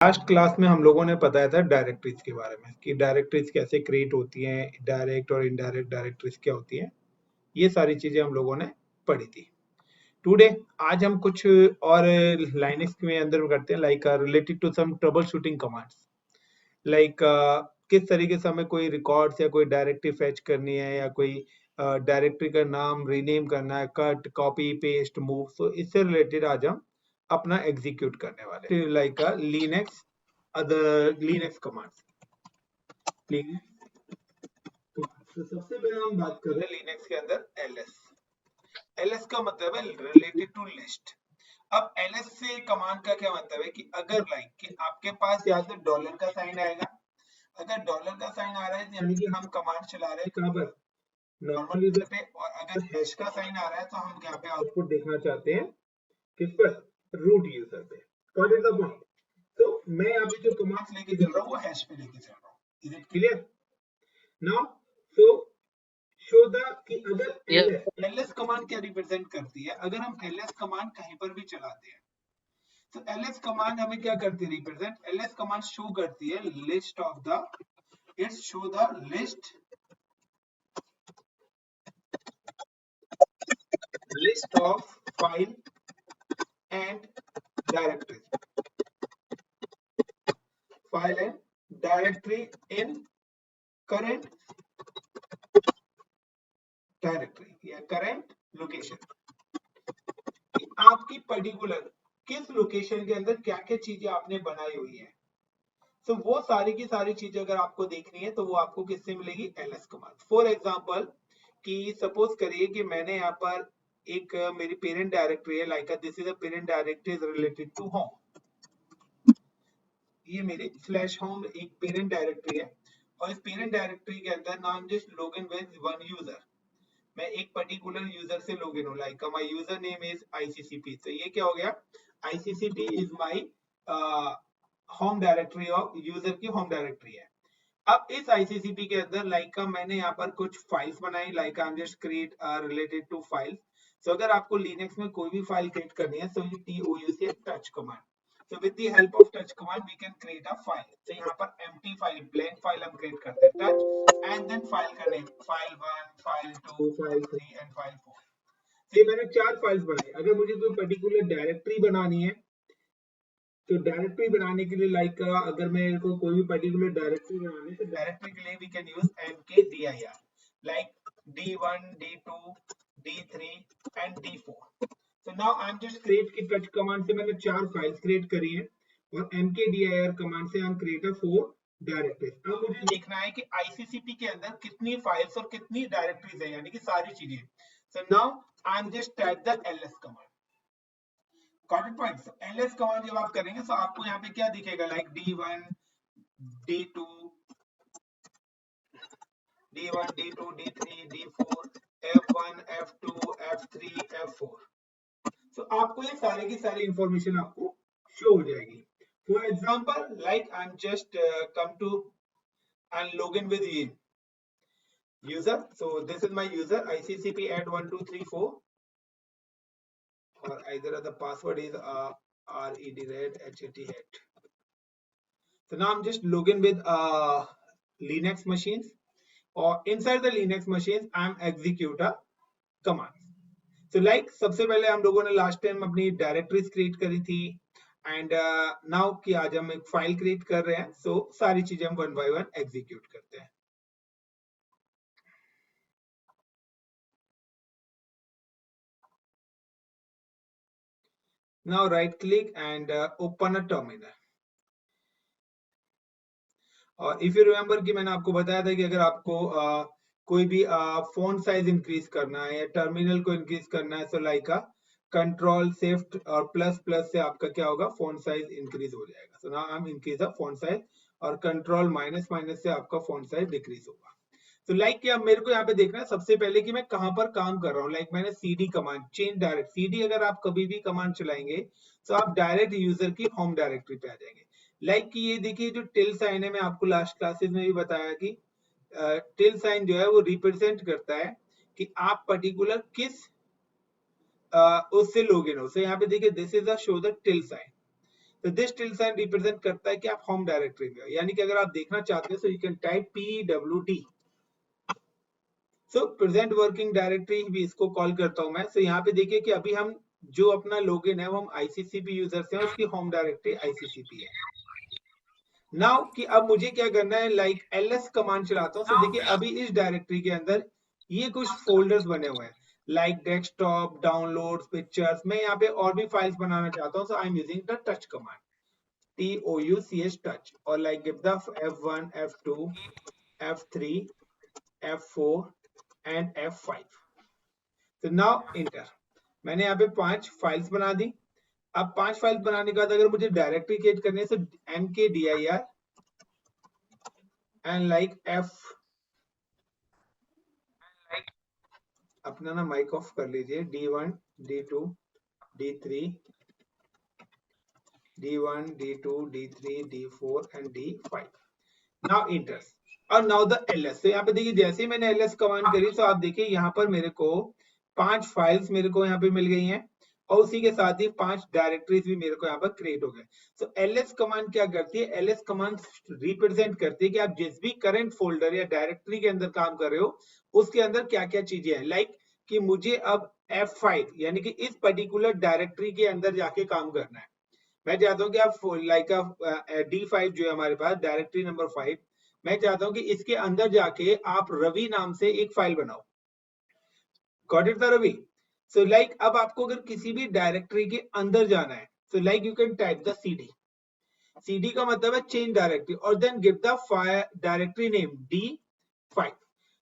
Last class में हम लोगों ने बताया था डायरेक्टरीज के बारे में कि डायरेक्टरीज कैसे क्रिएट होती हैं, डायरेक्ट और इनडायरेक्ट डायरेक्टरीज क्या होती हैं, ये सारी चीजें हम लोगों ने पढ़ी थी। टुडे आज हम कुछ और लाइनेक्स में अंदर करते हैं, like related to some troubleshooting commands, like किस तरीके से हमें कोई रिकॉर्ड्स या कोई डायरेक्टरी फेच करनी है या कोई डायरेक्टरी का नाम रीनेम करना है, कट कॉपी पेस्ट मूव, तो इससे रिलेटेड आज हम अपना एग्जीक्यूट करने वाले, like Linux other Linux commands. तो सबसे पहले हम बात कर रहे हैं लिनक्स के अंदर एलएस। एलएस का मतलब है रिलेटेड टू लिस्ट। अब एलएस से कमांड का क्या मतलब है कि अगर लाइक कि आपके पास या तो डॉलर का साइन आएगा, अगर डॉलर का साइन आ रहा है यानी कि हम कमांड चला रहे हैं कहां पर, नॉर्मल यूजर पे, और अगर हैश का साइन आ रहा है तो हम यहाँ पे आउटपुट देखना चाहते हैं किस पर, रूट यूजर पे। What is the point? तो मैं यहाँ पे जो कमांड्स लेके चल रहा हूँ वो हैश पे लेके चल रहा हूँ। Is it clear now? So show the कि अगर एलएस कमांड क्या रिप्रेजेंट करती है, अगर हम एलएस कमांड कहीं पर भी चलाते हैं तो एलएस कमांड हमें क्या करती है रिप्रेजेंट, एलएस कमांड शो करती है list of the, it's show the list of file and directory, file and directory in current directory या करंट लोकेशन। आपकी पर्टिकुलर किस लोकेशन के अंदर क्या क्या चीजें आपने बनाई हुई है, तो वो सारी की सारी चीजें अगर आपको देखनी है तो वो आपको किससे मिलेगी, एलएस कमांड। फॉर एग्जांपल कि सपोज करिए कि मैंने यहाँ पर एक मेरी पेरेंट डायरेक्टरी है, like this is a parent directory related to home, ये मेरे स्लैश होम एक पेरेंट डायरेक्टरी है, और इस पेरेंट डायरेक्टरी के अंदर नाम just login with one user, मैं एक पर्टिकुलर यूजर से लॉगिन हूं, like my user name is ICCP, तो ये क्या हो गया, ICCP is my home directory of user की होम डायरेक्टरी है। अब इस आईसीसीपी के अंदर लाइक मैंने यहाँ पर कुछ फाइल्स बनाई, like I am just create related to files. So अगर आपको लिनक्स में कोई भी फाइल क्रिएट करनी है, सो ये TOUC touch command, so with the help of touch command we can create a file। तो यहाँ पर empty file, blank file हम create करते हैं touch and then file का name, file1, file2, file3 and file4। तो ये मैंने 4 फाइल्स बनाई। अगर मुझे कोई पर्टिकुलर डायरेक्टरी बनानी है तो डायरेक्टरी बनाने के लिए लाइक अगर मेरे को कोई भी पर्टिकुलर डायरेक्टरी बनानी है तो डायरेक्टरी के लिए we can use mkdir, like d1 d2 d3 and d4। So now I'm just create की touch command से मैंने 4 फाइल्स क्रिएट करी है और mkdir कमांड से हम क्रिएट 4 डायरेक्टरीज। अब मुझे देखना है कि ICCP के अंदर कितनी फाइल्स और कितनी डायरेक्टरीज है, यानी कि सारी चीजें। So now I'm just type the ls command। Got it point? So ls command जब आप करेंगे तो आपको यहाँ पे क्या दिखेगा, like d1 d2 d1 d2 d3 d4 f1 f2 f3 f4। तो आपको ये सारी की सारी इंफॉर्मेशन आपको शो हो जाएगी। For example like I am just come to and login with user, so this is my user ICCP add 1 2 3 4 or either the password is redred hat। so now I'm just login with Linux machines, or inside the Linux machines I'm execute a command। तो like सबसे पहले हम लोगों ने last time अपनी directories create करी थी, and now कि आज हम एक फाइल क्रिएट कर रहे हैं, सो सारी चीजें हम वन बाय वन एग्जीक्यूट करते हैं। Now right click and open a terminal. और इफ यू रिमेंबर कि मैंने आपको बताया था कि अगर आपको कोई भी फॉन्ट साइज इंक्रीज करना है या टर्मिनल को इंक्रीज करना है, सो लाइक कंट्रोल शिफ्ट और प्लस प्लस से आपका क्या होगा, फॉन्ट साइज इंक्रीज हो जाएगा। So now I am increase the font size, और कंट्रोल माइनस माइनस से आपका फॉन्ट साइज डिक्रीज होगा। तो लाइक क्या मेरे को यहाँ पे देखना है सबसे पहले कि मैं कहां पर काम कर रहा हूँ, लाइक मैंने CD command change direct, CD अगर आप कभी भी कमांड चलाएंगे तो आप डायरेक्ट यूजर की होम डायरेक्टरी पे आ जाएंगे। लाइक कि ये देखिए जो टिल साइन है, मैं आपको लास्ट क्लासेस में भी बताया कि टिल साइन जो है वो रिप्रेजेंट करता है कि आप पर्टिकुलर किस उससे लॉगिन हो। सो यहाँ पे देखिए this is the show the tilde sign, तो दिस टिल साइन रिप्रेजेंट करता है कि आप होम डायरेक्टरी में हो, यानी कि अगर आप देखना चाहते हैं so you can type pwd। So present working directory भी इसको कॉल करता हूं मैं। सो यहाँ पे देखिए कि अभी हम जो अपना लॉगिन है वो हम ICCP यूजर से हैं, उसकी होम डायरेक्टरी ICCP है। नाउ कि अब मुझे क्या करना है, लाइक ls कमांड चलाता हूँ। सो देखिए अभी इस डायरेक्टरी के अंदर ये कुछ फोल्डर्स बने हुए हैं, लाइक डेस्कटॉप, डाउनलोड्स, पिक्चर्स। मैं यहाँ पे और भी फाइल्स बनाना चाहता हूँ, so I am using the touch command, TOUCH touch, और like give the F1, F2, F3, F4 and F5। तो नाउ इंटर। मैंने यहाँ पे 5 फाइल्स बना दी। अब 5 फाइल्स बनाने के बाद अगर मुझे डायरेक्टरी क्रिएट करनी है तो mkdir एंड लाइक F, अपना ना माइक ऑफ कर लीजिए, D1, D2, D3, D1, D2, D3, D4 and D5। Now inter और नाउ द ls। तो यहाँ पे देखिए जैसे ही मैंने ls कमांड करी तो आप देखिए यहाँ पर मेरे को 5 फाइल्स मेरे को यहाँ पे मिल गई हैं, और उसी के साथ ही 5 डायरेक्टरीज भी मेरे को यहाँ पर क्रिएट हो गए। तो ls कमांड क्या करती है, ls कमांड रिप्रेजेंट करती है कि आप जिस भी करंट फोल्डर या डायरेक्टरी के अंदर काम कर रहे हो उसके अंदर क्या क्या चीजें हैं। लाइक कि मुझे अब F5 यानी कि इस पर्टिकुलर डायरेक्टरी के अंदर जाके काम करना है। मैं चाहता हूं कि आप लाइक D5 जो है हमारे पास डायरेक्टरी नंबर 5, मैं चाहता हूं कि इसके अंदर जाके आप रवि नाम से एक फाइल बनाओ। Got it the Ravi? So like अब आपको अगर किसी भी डायरेक्टरी के अंदर जाना है, so like you can type the CD का मतलब है चेंज डायरेक्टरी, और then give the directory name D5।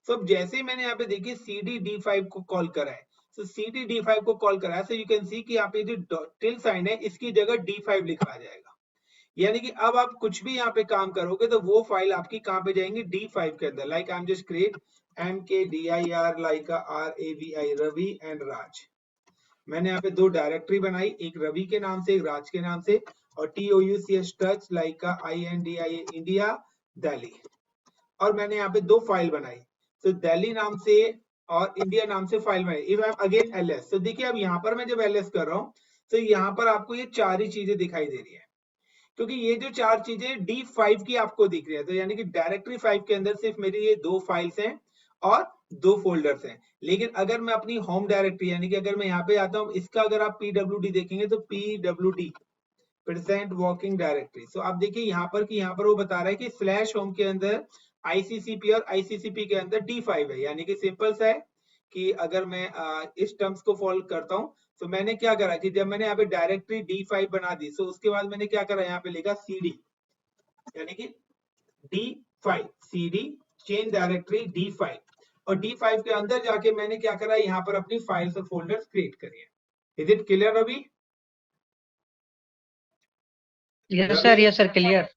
So अब जैसे ही मैंने यहाँ पे देखिए CD D5 को कॉल करा है, so CD D5 को कॉल करा है, so you can see कि यहाँ पे जो टिल साइन है इसकी जगह D5 लिखा आ जाएगा। यानी कि अब आप कुछ भी यहाँ पे काम करोगे तो वो फाइल आपकी कहाँ पे जाएंगी, D5 के अंदर। Like I am just create mkdir like RAVI, Ravi and Raj. मैंने यहाँ पे 2 डायरेक्टरी बनाई, एक रवि के नाम से, एक राज के नाम से, और TOUCH touch like INDIA India, Delhi. और मैंने यहाँ पे 2 फाइल बनाई, तो दिल्ली नाम से और इंडिया नाम से फाइल बनाई। If I am again ls, तो देखिए अब यहाँ पर मैं जब ls कर रहा हूँ तो यहाँ पर आपको ये 4 ही चीजें दिखाई दे रही है, क्योंकि ये जो 4 चीजें D5 की आपको दिख रही है। तो यानी कि डायरेक्टरी 5 के अंदर सिर्फ मेरी ये 2 फाइल्स हैं और 2 फोल्डर्स हैं। लेकिन अगर मैं अपनी होम डायरेक्टरी यानी कि अगर मैं यहाँ पे आता हूँ, इसका अगर आप PWD देखेंगे तो PWD प्रेजेंट वर्किंग डायरेक्टरी। सो आप देखिए यहाँ पर कि यहाँ पर वो बता रहा है कि स्लैश होम के अंदर ICCP और ICCP के अंदर D5 है। यानी कि सिंपल सा है कि अगर मैं इस टर्म्स को फॉलो करता हूँ, तो मैंने क्या करा कि जब मैंने यहाँ पे डायरेक्टरी D5 बना दी, तो उसके बाद मैंने क्या करा, यहाँ पे लिखा CD यानी कि D5, CD change directory D5, और D5 के अंदर जाके मैंने क्या करा, यहाँ पर अपनी फाइल्स और फोल्डर्स क्रिएट करी है। इज इट क्लियर अभी? Yes sir, clear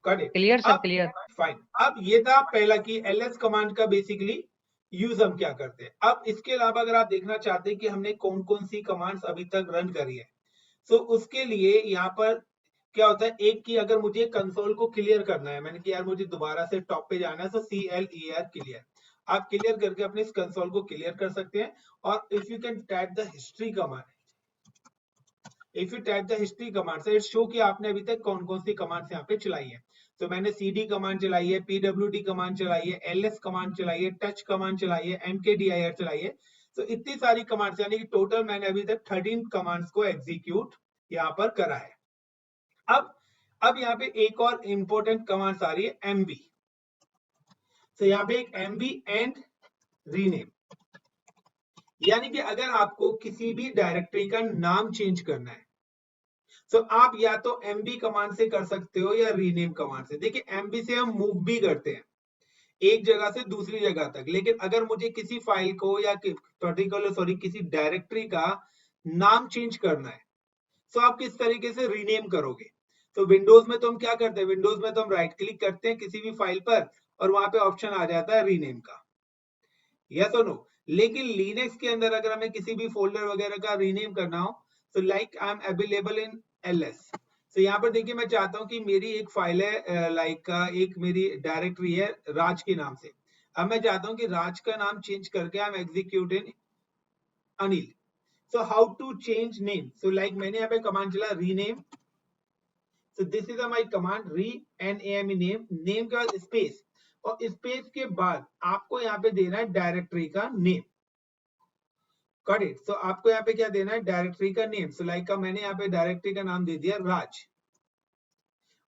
clear sir, clear. Fine. अब ये था पहला कि ls कमांड का बेसिकली यूज हम क्या करते हैं। अब इसके अलावा अगर आप देखना चाहते हैं कि हमने कौन कौन सी कमांड्स अभी तक रन करी है, तो उसके लिए यहाँ पर क्या होता है, एक की अगर मुझे कंसोल को क्लियर करना है, मैंने कि यार मुझे दोबारा से टॉप पे जाना है, तो CLER क्लियर, आप क्लियर करके अपने इस कंसोल को क्लियर कर सकते हैं। और if you can type the history command, if you type the history command से इट शो कि आपने अभी तक कौन कौन सी कमांड्स यहाँ पे चलाई है। तो मैंने CD कमांड चलाई है, PWD कमांड चलाई है, LS कमांड चलाई है, टच कमांड चलाई है, MKDIR चलाई है। तो इतनी सारी कमांड्स, यानी कि टोटल मैंने अभी तक 13 कमांड्स को एग्जीक्यूट यहाँ पर करा है। अब यहाँ पे एक और इंपॉर्टेंट कमांड आ रही है MB। तो यहाँ पे एक MB एंड रीनेम, यानी कि अगर आपको किसी भी डायरेक्टरी का नाम चेंज करना है, तो आप या तो MB कमांड से कर सकते हो या रीनेम कमांड से। देखिए MB से हम मूव भी करते हैं एक जगह से दूसरी जगह तक, लेकिन अगर मुझे किसी फाइल को या पर्टिकुलर किसी डायरेक्टरी का नाम चेंज करना है, तो आप किस तरीके से रीनेम करोगे। तो विंडोज में तो हम क्या करते हैं, विंडोज में तो हम राइट क्लिक करते हैं किसी भी फाइल पर और वहां पे ऑप्शन आ जाता है रीनेम का, यस और नो। लेकिन लिनक्स के अंदर अगर हमें किसी भी फोल्डर वगैरह का रीनेम करना हो, तो like I am available in ls। तो यहाँ पर देखिए मैं चाहता हूँ कि मेरी एक फाइल है, लाइक एक मेरी डायरेक्टरी है राज के नाम से। अब मैं चाहता हूँ कि राज का नाम चेंज करके I am execute in Anil. So how to change name, so like मैंने यहाँ पे कमांड चला rename so this is my command rename name, name के बाद स्पेस, और स्पेस के बाद आपको यहाँ पे देना है डायरेक्टरी का नेम। Got it? सो आपको यहाँ पे क्या देना है, डायरेक्टरी का नेम। सो लाइक का मैंने यहाँ पे डायरेक्टरी का नाम दे दिया राज,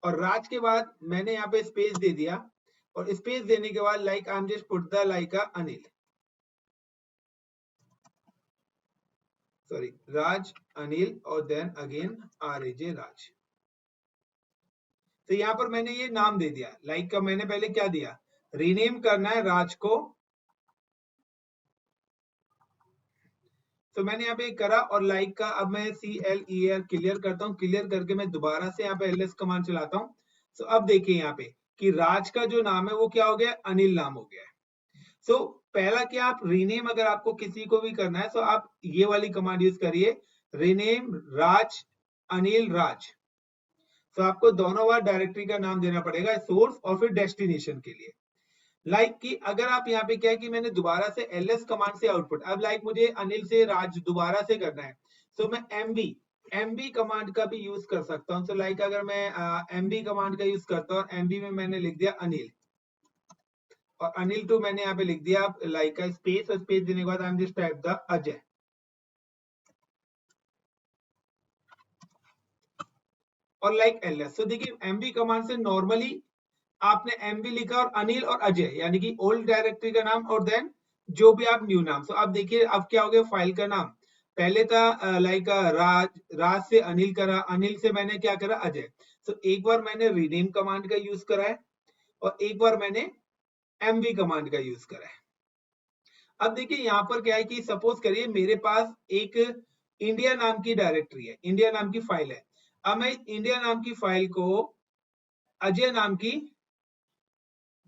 और राज के बाद मैंने यहाँ पे स्पेस दे दिया, और स्पेस देने के बाद like I am just put the like Anil, sorry Raj Anil, और देन अगेन RAJ राज। तो यहाँ पर मैंने ये नाम दे दिया, लाइक का मैंने पहले क्या दिया, रीनेम करना है राज को। तो मैंने यहाँ पे करा, और लाइक का अब मैं CLER क्लियर करता हूँ, क्लियर करके मैं दोबारा से यहाँ पे ls कमांड चलाता हूँ। तो अब देखिए यहाँ पे कि राज का जो नाम है वो क्या हो गया, अनिल नाम हो गया है। सो पहला क्या, आप रीनेम अगर आपको किसी को भी करना है तो आप ये वाली कमांड यूज करिए, रीनेम राज अनिल राज। तो आपको दोनों बार डायरेक्टरी का नाम देना पड़ेगा, सोर्स और फिर डेस्टिनेशन के लिए। लाइक कि अगर आप यहाँ पे क्या है कि मैंने दोबारा से ls कमांड से आउटपुट, अब लाइक मुझे अनिल से राज दोबारा से करना है, तो मैं mb कमांड का भी यूज कर सकता हूँ। तो लाइक अगर मैं mb कमांड का यूज करता हूँ, और mb में मैंने लिख दिया अनिल, और अनिल टू मैंने यहाँ पे लिख दिया लाइक का स्पेस, और स्पेस देने के बाद आई am just type the Ajay, और लाइक ls। तो देखिए mb कमांड से नॉर्मली आपने mb लिखा और अनिल और अजय, यानी कि ओल्ड डायरेक्टरी का नाम, और देन जो भी आप न्यू नाम। तो अब देखिए अब क्या हो गया, फाइल का नाम पहले था लाइक राज से अनिल करा, अनिल से मैंने क्या करा, अजय। तो एक बार मैंने रीनेम कमांड का यूज करा है, और एक बार मैंने mb कमांड का यूज करा है। अब देखिए यहाँ पर क्या है कि सपोज करिए मेरे पास एक इंडिया नाम की डायरेक्टरी है, इंडिया नाम की फाइल है। अब मैं इंडिया नाम की फाइल को अजय नाम की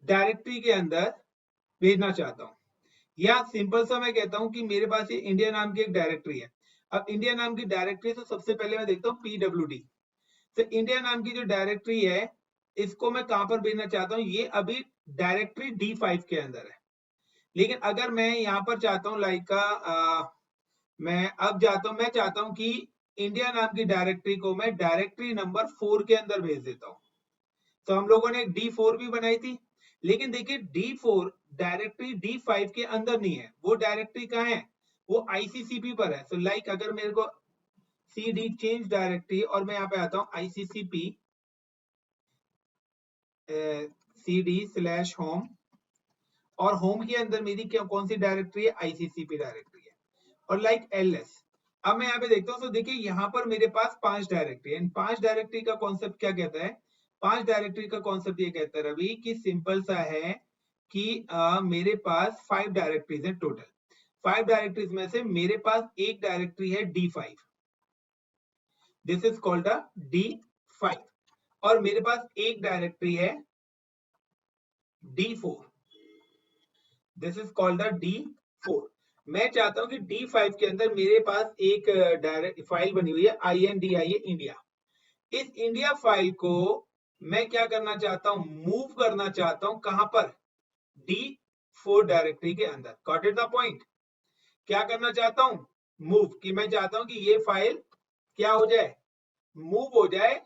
डायरेक्टरी के अंदर भेजना चाहता हूं, या सिंपल सा मैं कहता हूं कि मेरे पास ये इंडिया नाम की एक डायरेक्टरी है। अब इंडिया नाम की डायरेक्टरी, तो सबसे पहले मैं देखता हूँ PWD। तो इंडिया नाम की जो डायरेक्टरी है, इसको मैं कहां पर भेजना चाहता हूँ, ये अभी डायरेक्टरी D5 के अंदर है। लेकिन अगर मैं यहाँ पर चाहता हूँ लाइक का मैं अब जाता हूँ, मैं चाहता हूँ कि इंडिया नाम की डायरेक्टरी को मैं डायरेक्टरी नंबर 4 के अंदर भेज देता हूँ। तो हम लोगों ने एक D4 भी बनाई थी, लेकिन देखिए D4 डायरेक्टरी D5 के अंदर नहीं है, वो डायरेक्टरी कहाँ है, वो ICCP पर है। सो लाइक अगर मेरे को CD चेंज डायरेक्टरी, और मैं यहाँ पे आता हूँ ICCP CD/home, और होम के अंदर मेरी क्या कौन सी डायरेक्टरी है, ICCP डायरेक्टरी है, और लाइक ls। अब मैं यहाँ पे देखता हूँ, तो देखिए यहाँ पर मेरे पास 5 डायरेक्टरी है। 5 डायरेक्टरी का कॉन्सेप्ट क्या कहता है, 5 डायरेक्टरी का कॉन्सेप्ट ये कहता है रवि कि सिंपल सा है कि मेरे पास 5 डायरेक्टरीज है टोटल। 5 डायरेक्टरीज में से मेरे पास एक डायरेक्टरी है D5, this is called a D5, और मेरे पास एक डायरेक्टरी है D4, this is called a D4। मैं चाहता हूं कि D5 के अंदर मेरे पास एक डायरेक्ट फाइल बनी हुई है INDIA इंडिया। इस इंडिया फाइल को मैं क्या करना चाहता हूं, मूव करना चाहता हूं, कहां पर, D4 डायरेक्टरी के अंदर। Got it the point? क्या करना चाहता हूं, मूव, कि मैं चाहता हूं कि ये फाइल क्या हो जाए, मूव हो जाए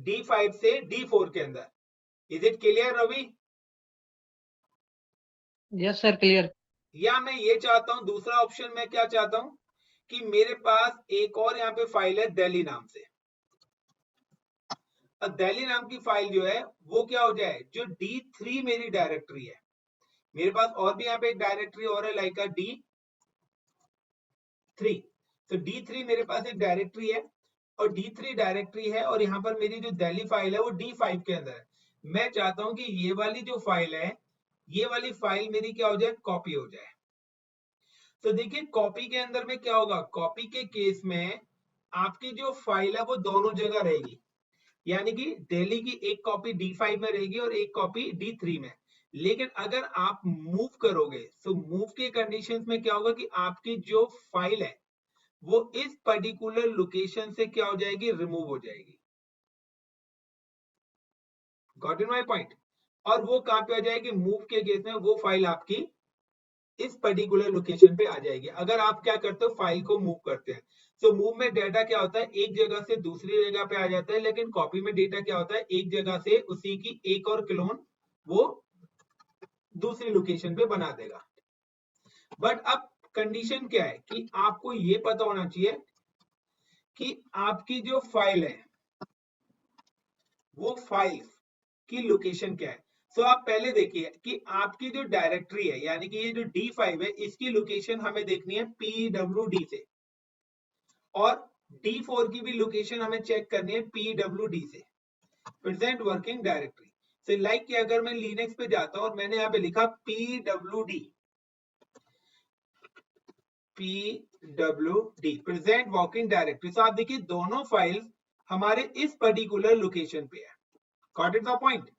D5 से D4 के अंदर। Is it clear Ravi? Yes sir, clear. या मैं ये चाहता हूं, दूसरा ऑप्शन मैं क्या चाहता हूं कि मेरे पास एक और यहाँ पे फाइल है दिल्ली नाम से। अब दिल्ली नाम की फाइल जो है वो क्या हो जाए, जो D3 मेरी डायरेक्टरी है, मेरे पास और भी यहाँ पे एक डायरेक्टरी और है लाइक D3। तो D3 मेरे पास एक डायरेक्टरी है, और D3 डायरेक्टरी है, और यहाँ पर मेरी जो दिल्ली फाइल है वो D5 के अंदर है। मैं चाहता हूं कि ये वाली जो फाइल है, ये वाली फाइल मेरी क्या हो जाए, कॉपी हो जाए। तो देखिए कॉपी के अंदर में क्या होगा, कॉपी के केस में आपकी जो फाइल है वो दोनों जगह रहेगी, यानी कि दिल्ली की एक कॉपी D5 में रहेगी और एक कॉपी D3 में। लेकिन अगर आप मूव करोगे, तो मूव के कंडीशंस में क्या होगा कि आपकी जो फाइल है वो इस पर्टिकुलर लोकेशन से क्या हो जाएगी, रिमूव हो जाएगी। Got in my point? और वो कहां पे आ जाएगी, मूव के केस में वो फाइल आपकी इस पर्टिकुलर लोकेशन पे आ जाएगी अगर आप क्या करते हो फाइल को मूव करते हैं। तो मूव में डेटा क्या होता है एक जगह से दूसरी जगह पे आ जाता है, लेकिन कॉपी में डेटा क्या होता है एक जगह से उसी की एक और क्लोन वो दूसरी लोकेशन पे बना देगा। बट अब कंडीशन क्या है कि आपको ये पता होना चाहिए कि आपकी जो फाइल है वो फाइल की लोकेशन क्या है। सो आप पहले देखिए कि आपकी जो डायरेक्टरी है यानी कि ये जो D5 है इसकी लोकेशन हमें देखनी है PWD से, और D4 की भी लोकेशन हमें चेक करनी है PWD से, प्रेजेंट वर्किंग डायरेक्टरी से। लाइक कि अगर मैं लिनक्स पे जाता हूं और मैंने यहाँ पे लिखा PWD प्रेजेंट वर्किंग डायरेक्टरी, तो आप देखिए दोनों फाइल्स हमारे इस पर्टिकुलर लोकेशन पे है। Got it the point.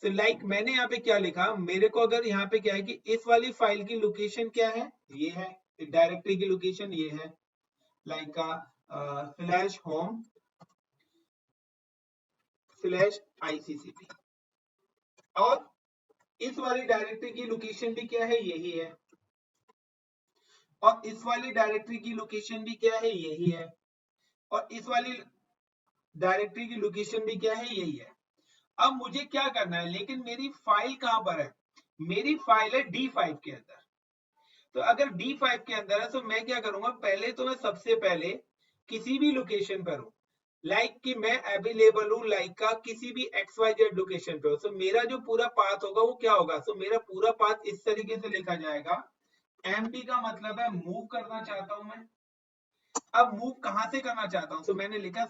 तो लाइक मैंने यहाँ पे क्या लिखा, मेरे को अगर यहाँ पे क्या है कि इस वाली फाइल की लोकेशन क्या है, ये है डायरेक्टरी की लोकेशन, ये है लाइक /home/ICCP, और इस वाली डायरेक्टरी की लोकेशन भी क्या है, यही है, और इस वाली डायरेक्टरी की लोकेशन भी क्या है, यही है, और इस वाली डायरेक्टरी की लोकेशन भी क्या है, यही है। अब मुझे क्या करना है, लेकिन मेरी फाइल कहां पर है, मेरी फाइल है D5 के अंदर। तो अगर D5 के अंदर है तो मैं क्या करूंगा, पहले तो मैं सबसे पहले किसी भी लोकेशन पर हूं, लाइक कि मैं अवेलेबल हूं लाइक का किसी भी XYZ लोकेशन पे हो, तो मेरा जो पूरा पाथ होगा वो क्या होगा, तो मेरा पूरा पाथ इस तरीके से लिखा जाएगा। MP का मतलब है मूव करना चाहता हूं मैं। अब मूव कहां से करना चाहता हूं, तो मैंने लिखा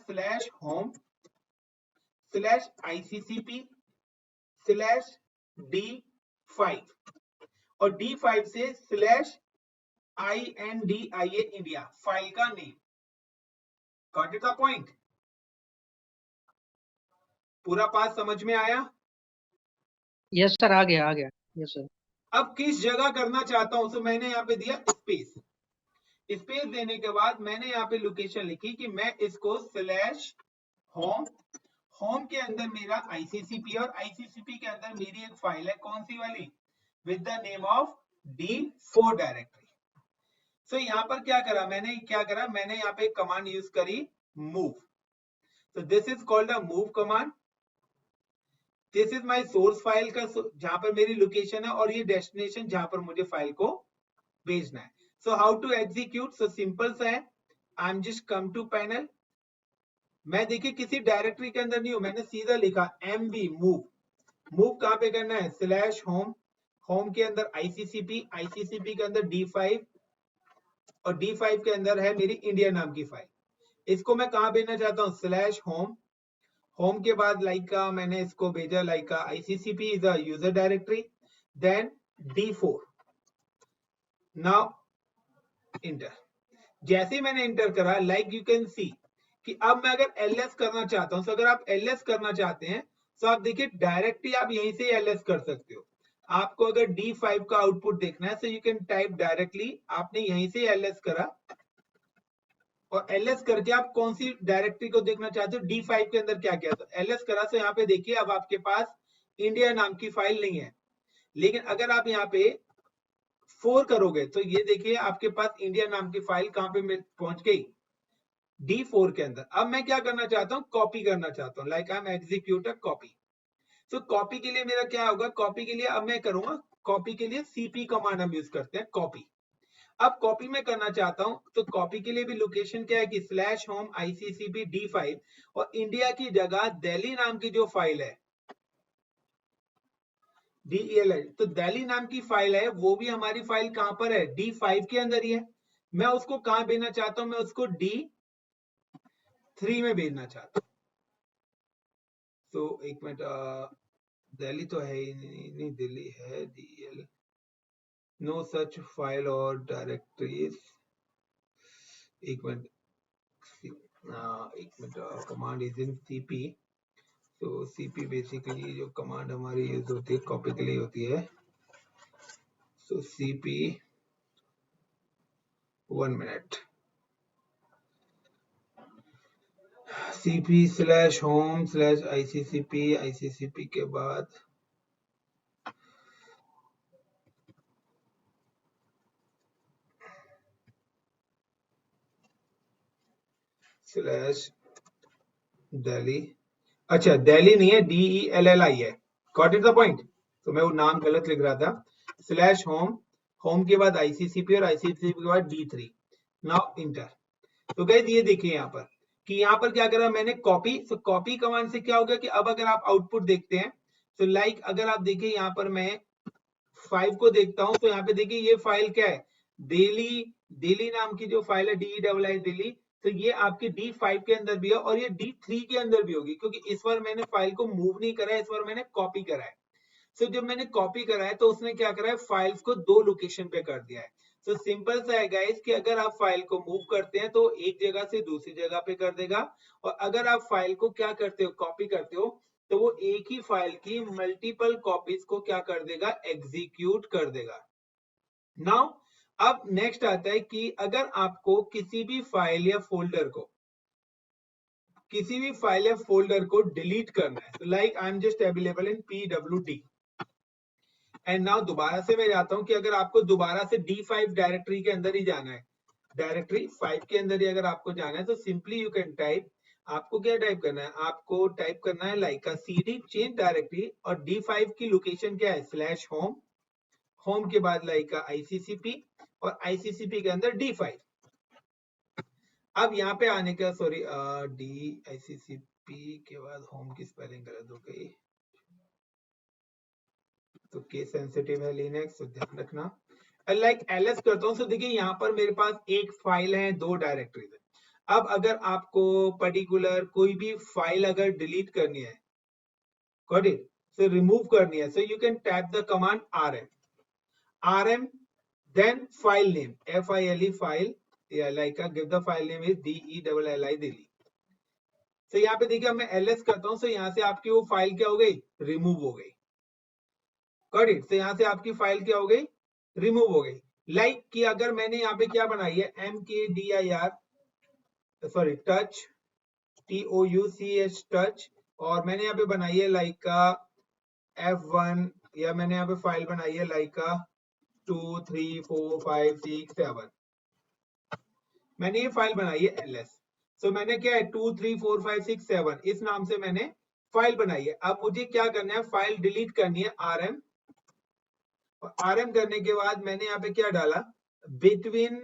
/home/ICCP/D5, और D5 से /INDIA इंडिया, फाइल का name. Got it the point. पूरा पाथ समझ में आया? यस सर, आ गया यस सर। अब किस जगह करना चाहता हूं, तो मैंने यहाँ पे दिया स्पेस। स्पेस देने के बाद मैंने यहाँ पे लोकेशन लिखी कि मैं इसको /home के अंदर मेरा ICCP, और ICCP के अंदर मेरी एक फाइल है, कौन सी वाली, with the name of D4 directory. तो यहाँ पर क्या करा मैंने, मैंने यहाँ पे कमांड यूज करी मूव। तो this is called a move command. This is my source file का जहां पर मेरी लोकेशन है, और ये डेस्टिनेशन जहां पर मुझे फाइल को भेजना है। So how to execute, so simple सा है, I am just come to panel. मैं देखिए किसी डायरेक्टरी के अंदर नहीं हूं, मैंने सीधा लिखा MV मूव। मूव कहां पे करना है, /home, होम के अंदर ICCP, ICCP के अंदर D5, और D5 के अंदर है मेरी इंडिया नाम की फाइल। इसको मैं कहां भेजना चाहता हूं, /home, होम के बाद लाइक का मैंने इसको भेजा लाइक का ICCP is a user directory, then D4। Now enter. जैसे ही मैंने इंटर करा, लाइक यू कैन सी कि अब मैं अगर LS करना चाहता हूं, तो अगर आप LS करना चाहते हैं तो आप देखिए डायरेक्टली आप यहीं से LS कर सकते हो। आपको अगर D5 का आउटपुट देखना है, so you can type directly, आपने यहीं से LS करा, और LS करके आप कौन सी डायरेक्टरी को देखना चाहते हो, D5 के अंदर क्या क्या, तो LS करा, तो यहाँ पे देखिए अब आपके पास इंडिया नाम की फाइल नहीं है। लेकिन अगर आप यहाँ पे 4 करोगे तो ये देखिए आपके पास इंडिया नाम की फाइल कहां पे पहुंच गई, D4 के अंदर। अब मैं क्या करना चाहता हूं, कॉपी करना चाहता हूं, like I M executor copy. तो कॉपी के लिए मेरा क्या होगा, कॉपी के लिए अब मैं करूंगा, कॉपी के लिए CP कमांड हम यूज करते हैं, कॉपी। अब कॉपी में करना चाहता हूं, तो कॉपी के लिए भी लोकेशन क्या है कि /home ICCP D5, और इंडिया की जगह दिल्ली नाम की जो फाइल है DEL, तो दिल्ली नाम की फाइल है, वो भी हमारी फाइल कहां पर है, D5 के अंदर ही है। मैं उसको कहां भेजना चाहता हूं, मैं उसको D3 में भेजना चाहता हूं। तो एक मिनट, दिल्ली तो है ही नहीं, दिल्ली है DEL, नो सच फाइल और डायरेक्टरीज। एक minute, command is in CP। तो CP बेसिकली जो कमांड हमारी यूज होती है कॉपी के लिए होती है। सो CP, 1 मिनट, CP/home/ICCP, ICCP के बाद स्लैश दिल्ली, अच्छा दिल्ली नहीं है, DELLI है, गॉट इट द पॉइंट। तो मैं वो नाम गलत लिख रहा था। स्लैश होम, होम के बाद ICCP और ICCP के बाद D3, नाउ इंटर। तो गाइस ये देखिए यहाँ पर कि यहाँ पर क्या करा मैंने, कॉपी। तो कॉपी कमांड से क्या होगा कि अब अगर आप आउटपुट देखते हैं तो लाइक अगर आप देखिए यहाँ पर मैं 5 को देखता हूं तो यहाँ पे देखिए ये फाइल क्या है, दिल्ली, दिल्ली नाम की जो फाइल है DELLI दिल्ली, तो ये आपकी D5 के अंदर भी है और ये D3 के अंदर भी होगी, क्योंकि इस बार मैंने फाइल को मूव नहीं करा है, इस बार मैंने कॉपी करा है। सो जब मैंने कॉपी करा है तो उसने क्या करा है, फाइल्स को 2 लोकेशन पे कर दिया है। सो सिंपल सा है गाइस कि अगर आप फाइल को मूव करते हैं तो एक जगह से दूसरी जगह पे कर देगा, और अगर आप फाइल को क्या करते हो, कॉपी करते हो, तो वो एक ही फाइल की मल्टीपल कॉपीज को क्या कर देगा, एग्जीक्यूट कर देगा। नाउ अब नेक्स्ट आता है कि अगर आपको किसी भी फाइल या फोल्डर को डिलीट करना है, like I am just available in PWD, and now दोबारा से मैं जाता हूं कि अगर आपको दोबारा से D5 डायरेक्टरी के अंदर ही जाना है, डायरेक्टरी 5 के अंदर ही अगर आपको जाना है, तो सिंपली यू कैन टाइप, आपको क्या टाइप करना है, आपको टाइप करना है लाइक का CD चेंज डायरेक्टरी, और D5 की लोकेशन क्या है, स्लैश होम, होम के बाद लाइक का ICCP, और ICCP के अंदर D5। अब यहाँ पे आने का, सॉरी ICCP के बाद होम की स्पेलिंग गलत हो गई, तो केस सेंसिटिव है लिनक्स, तो ध्यान रखना। लाइक ls करता हूं, तो देखिए यहाँ पर मेरे पास एक फाइल है, 2 डायरेक्टरीज है। अब अगर आपको पर्टिकुलर कोई भी फाइल अगर डिलीट करनी है, गॉट इट, सो रिमूव करनी है, so you can type the command rm then file name file file, yeah, like give the file name is DELLI Delhi. तो यहाँ पे देखिए मैं ls करता हूँ, तो यहाँ से आपकी वो फाइल क्या हो गई, रिमूव हो गई, गॉट इट। तो यहाँ से आपकी फाइल क्या हो गई, रिमूव हो गई। लाइक कि अगर मैंने यहाँ पे क्या बनाई है, MKDIR, sorry touch, TOUCH touch, और मैंने यहाँ पे बनाई है लाइक का F1, या मैंने यहाँ पे फाइल बनाई है लाइक का 2 3 4 5 6 7, मैंने ये फाइल बनाई है ls। सो मैंने क्या है 2 3 4 5 6 7 इस नाम से मैंने फाइल बनाई है। अब मुझे क्या करना है, फाइल डिलीट करनी है rm, और rm करने के बाद मैंने यहाँ पे क्या डाला, बिटवीन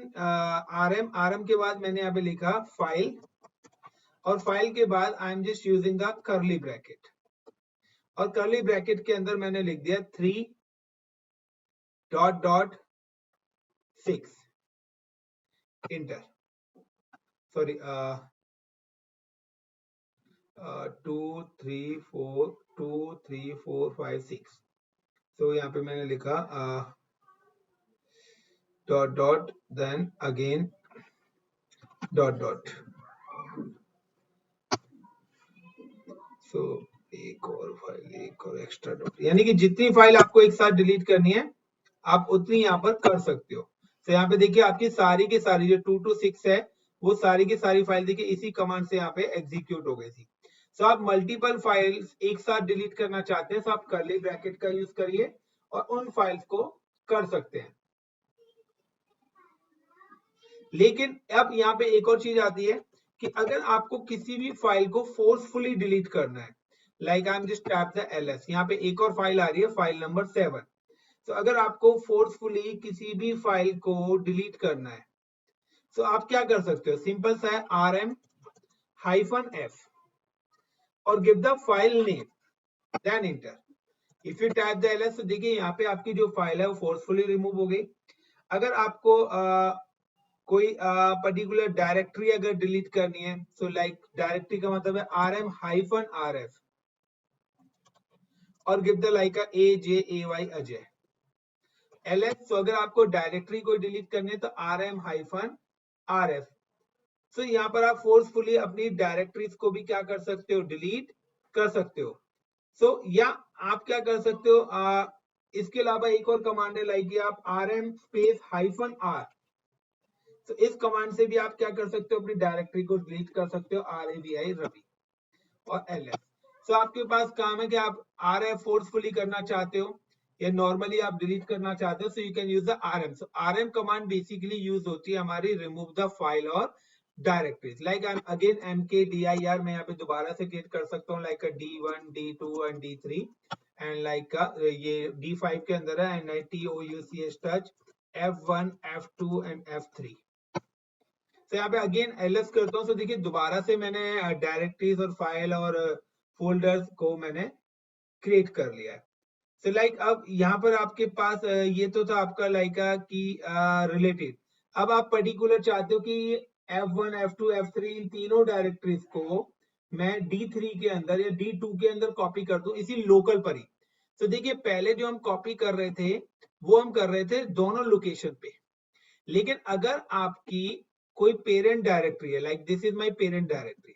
rm के बाद मैंने यहाँ पे लिखा फाइल, और फाइल के बाद आई am just using the curly bracket, और कर्ली ब्रैकेट के अंदर मैंने लिख दिया 3 डॉट डॉट 6 इंटर, सॉरी 2 3 4 2 3 4 5 6, तो यहाँ पे मैंने लिखा dot dot then again dot dot, so एक और फाइल, एक और एक्स्ट्रा डॉट, यानी कि जितनी फाइल आपको एक साथ डिलीट करनी है आप उतनी यहाँ पर कर सकते हो। तो यहाँ पे देखिए आपकी सारी की सारी जो 2 to 6 है, वो सारी की सारी फाइल देखिए इसी कमांड से यहाँ पे एग्जीक्यूट हो गई थी। सो आप मल्टीपल फाइल्स एक साथ डिलीट करना चाहते हैं तो आप कर्ली ब्रैकेट का यूज करिए और उन फाइल्स को कर सकते हैं। लेकिन अब यहाँ पे एक और चीज आती है कि अगर आपको किसी भी फाइल को फोर्सफुली डिलीट करना है, like I am just tap the ls, यहाँ पे एक और फाइल आ रही है, फाइल नंबर 7। तो अगर आपको फोर्सफुली किसी भी फाइल को डिलीट करना है तो आप क्या कर सकते हो, सिंपल सा है, rm-f और give the file name, then enter. If you type the ls, तो देखिए यहाँ पे आपकी जो फाइल है वो फोर्सफुली रिमूव हो गई। अगर आपको कोई पर्टिकुलर डायरेक्टरी अगर डिलीट करनी है, सो लाइक डायरेक्टरी का मतलब है rm-rf और give the like AJAY Ajay ls। तो अगर आपको डायरेक्टरी को डिलीट करनी है तो rm-rf, तो यहाँ पर आप फोर्सफुली अपनी डायरेक्टरीज को भी क्या कर सकते हो, डिलीट कर सकते हो। सो या आप क्या कर सकते हो, इसके अलावा एक और कमांड है लाइक आप rm-r, तो इस कमांड से भी आप क्या कर सकते हो, अपनी डायरेक्टरी को डिलीट कर सकते हो, RAVI रवि और ls। तो आपके पास काम है कि आप rf फोर्सफुली करना चाहते हो या नॉर्मली आप डिलीट करना चाहते हो, so you can use the rm। So rm command basically use होती है हमारी रिमूव द फाइल और डायरेक्टरीज लाइक अगेन mkdir मैं यहाँ पे दोबारा से क्रिएट कर सकता हूँ like d1 d2 and d3 and like ये d5 के अंदर है and touch touch f1 f2 and f3। तो यहाँ पे अगेन ls करता हूँ। तो देखिए दोबारा से मैंने डायरेक्टरीज और फाइल और फोल्डर्स को मैंने क्रिएट कर लिया है। तो लाइक अब यहाँ पर आपके पास ये तो था आपका लाइक कि रिलेटेड। अब आप पर्टिकुलर चाहते हो कि F1, F2, F3 इन तीनों डायरेक्टरीज को मैं D3 के अंदर या D2 के अंदर कॉपी कर दूं इसी लोकल पर ही। तो देखिए पहले जो हम कॉपी कर रहे थे वो हम कर रहे थे दोनों लोकेशन पे, लेकिन अगर आपकी कोई पेरेंट डायरेक्टरी है like this is my parent directory,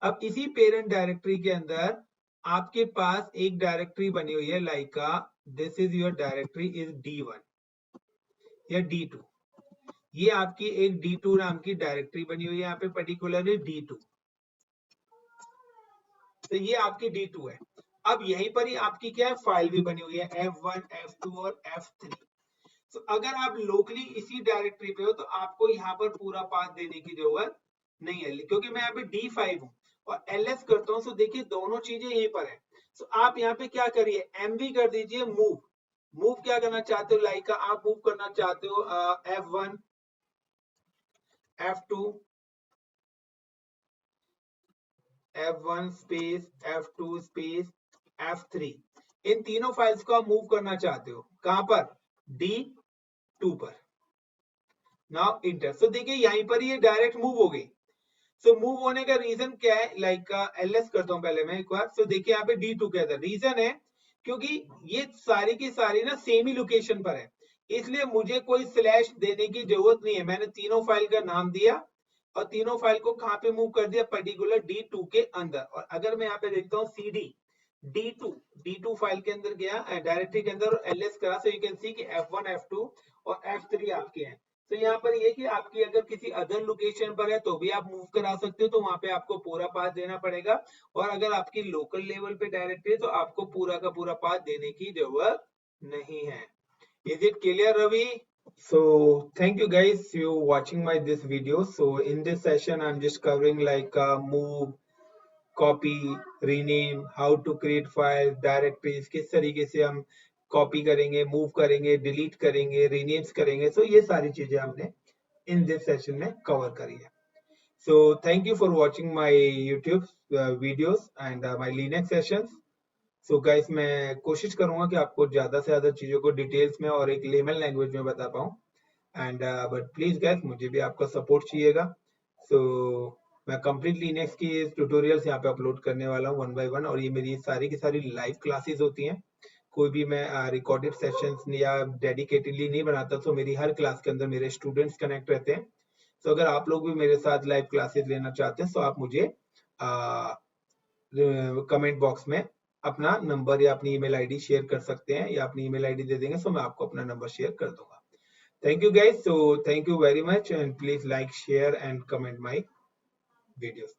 अब इसी पेरेंट डायरेक्टरी के अंदर आपके पास एक डायरेक्टरी बनी हुई है like this is your directory is D1 या D2। ये आपकी एक D2 नाम की डायरेक्टरी बनी हुई है यहाँ पे पर्टिकुलरली D2। तो ये आपकी D2 है। अब यहीं पर ही आपकी क्या है फाइल भी बनी हुई है F1, F2 और F3। तो अगर आप लोकली इसी डायरेक्टरी पे हो तो आपको यहाँ पर पूरा पाथ देने की जरूरत नहीं है, क्योंकि मैं यहाँ पे D5 हूँ और ls करता हूँ। तो देखिए दोनों चीजें यहीं पर है। तो आप यहाँ पे क्या करिए mv कर दीजिए मूव क्या करना चाहते हो लाइक आप मूव करना चाहते हो F1, F2, F1 space F2 space F3 इन तीनों फाइल्स को आप मूव करना चाहते हो कहां पर D2 पर। Now inter. सो देखिए यहीं पर ये डायरेक्ट मूव हो गई। सो मूव होने का रीजन क्या है लाइक ls करता हूं पहले मैं एक बार। सो देखिए यहाँ पे D2 के अंदर रीजन है क्योंकि ये सारी की सारी ना सेम ही लोकेशन पर है, इसलिए मुझे कोई स्लैश देने की जरूरत नहीं है। मैंने तीनों फाइल का नाम दिया और तीनों फाइल को कहां पे मूव कर दिया पर्टिकुलर D2 के अंदर। और अगर मैं यहाँ पे देखता हूँ cd D2 फाइल के अंदर गया डायरेक्टरी के अंदर ls करा। सो यू कैन सी कि F1, F2 और F3 आपके हैं। तो यहाँ पर ये कि आपकी अगर किसी अदर लोकेशन पर है तो भी आप मूव करा सकते हो, तो वहां पे आपको पूरा पाथ देना पड़ेगा। और अगर आपकी लोकल लेवल पे डायरेक्टरी है तो आपको पूरा का पूरा पाथ देने की जरूरत नहीं है। Is it clear Ravi? So thank you guys you watching my this video. So in this session I'm just covering like move, copy, rename, how to create files, directories, किस तरीके से हम कॉपी करेंगे, मूव करेंगे, डिलीट करेंगे, रीनेम्स करेंगे। सो ये सारी चीजें हमने इन दिस सेशन में कवर करी है। So thank you for watching my YouTube videos and my Linux sessions. So guys मैं कोशिश करूंगा कि आपको ज्यादा से ज्यादा चीजों को डिटेल्स में और एक लेमन लैंग्वेज में बता पाऊं एंड बट प्लीज गाइस मुझे भी आपका सपोर्ट चाहिएगा। सो मैं कंप्लीट लिनक्स की ट्यूटोरियल्स यहाँ पे अपलोड करने वाला हूँ 1 by 1 और ये मेरी सारी की सारी लाइव क्लासेस होती हैं। कोई भी मैं रिकॉर्डेड सेशंस या डेडिकेटेडली नहीं बनाता। तो मेरी हर क्लास के अंदर मेरे स्टूडेंट्स कनेक्ट रहते हैं। तो अगर आप लोग भी मेरे साथ लाइव क्लासेस लेना चाहते हैं तो आप मुझे कमेंट बॉक्स में अपना नंबर या अपनी ईमेल आईडी शेयर कर सकते हैं या अपनी ईमेल आईडी दे देंगे तो मैं आपको अपना नंबर शेयर कर दूंगा। Thank you guys. So thank you very much and please like, share and comment my videos.